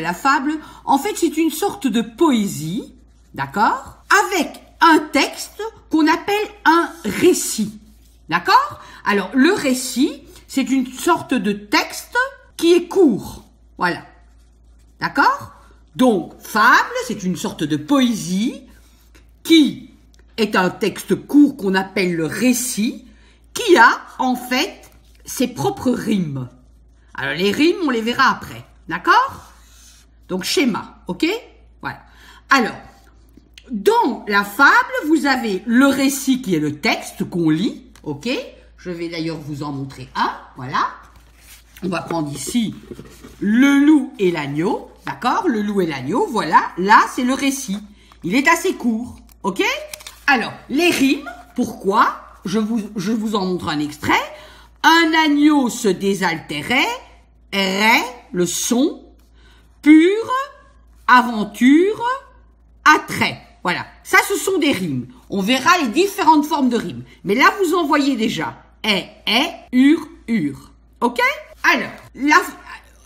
la fable, en fait, c'est une sorte de poésie, d'accord, avec un texte qu'on appelle un récit, d'accord? Alors, le récit, c'est une sorte de texte qui est court, voilà, d'accord? Donc, fable, c'est une sorte de poésie qui est un texte court qu'on appelle le récit, qui a, en fait, ses propres rimes. Alors, les rimes, on les verra après, d'accord? Donc, schéma, ok? Voilà. Alors, dans la fable, vous avez le récit qui est le texte qu'on lit, ok? Je vais d'ailleurs vous en montrer un, voilà. On va prendre ici le loup et l'agneau, d'accord? Le loup et l'agneau, voilà. Là, c'est le récit. Il est assez court, ok? Alors, les rimes, pourquoi? Je vous en montre un extrait. Un agneau se désaltérait, le son, pur, aventure, attrait. Voilà, ça ce sont des rimes. On verra les différentes formes de rimes. Mais là, vous en voyez déjà. Ur. Ok? Alors,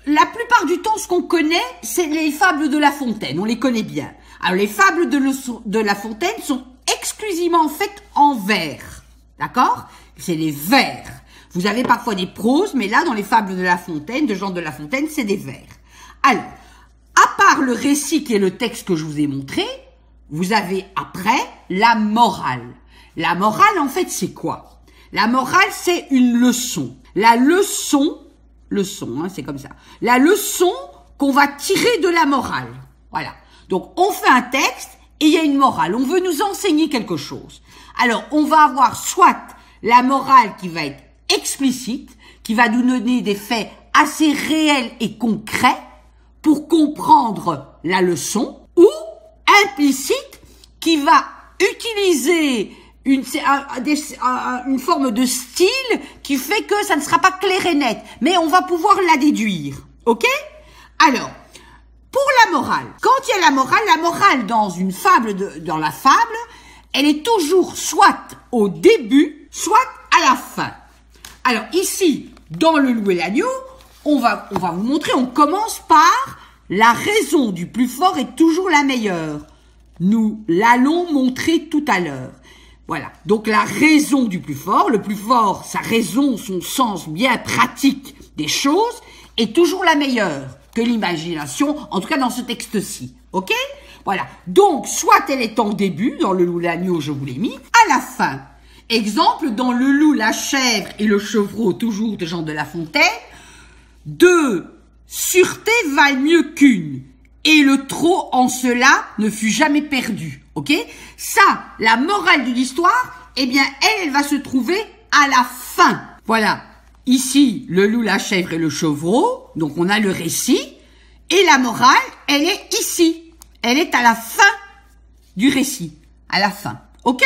la plupart du temps, ce qu'on connaît, c'est les fables de La Fontaine. On les connaît bien. Alors, les fables de La Fontaine sont exclusivement faites en vers. D'accord? C'est les vers. Vous avez parfois des proses, mais là, dans les fables de La Fontaine, de Jean de La Fontaine, c'est des vers. Alors, à part le récit qui est le texte que je vous ai montré, vous avez après la morale. La morale, en fait, c'est quoi? La morale, c'est une leçon. La leçon, hein, c'est comme ça. La leçon qu'on va tirer de la morale. Voilà. Donc, on fait un texte et il y a une morale. On veut nous enseigner quelque chose. Alors, on va avoir soit la morale qui va être explicite, qui va nous donner des faits assez réels et concrets pour comprendre la leçon, ou implicite, qui va utiliser une forme de style qui fait que ça ne sera pas clair et net, mais on va pouvoir la déduire. Ok? Alors, pour la morale, quand il y a la morale dans une fable, dans la fable, elle est toujours soit au début, soit à la fin. Alors ici, dans le loup et l'agneau, on va vous montrer, on commence par la raison du plus fort est toujours la meilleure. Nous l'allons montrer tout à l'heure. Voilà. Donc la raison du plus fort, le plus fort, sa raison, son sens bien pratique des choses, est toujours la meilleure que l'imagination, en tout cas dans ce texte-ci. Ok? Voilà. Donc, soit elle est en début, dans le loup et l'agneau, je vous l'ai mis, à la fin. Exemple, dans le loup, la chèvre et le chevreau, toujours de Jean de La Fontaine, 2 sûreté valent mieux qu'une, et le trop en cela ne fut jamais perdu. Ok? Ça, la morale de l'histoire, eh bien, elle va se trouver à la fin. Voilà. Ici, le loup, la chèvre et le chevreau, donc on a le récit, et la morale, elle est ici. Elle est à la fin du récit. À la fin. Ok?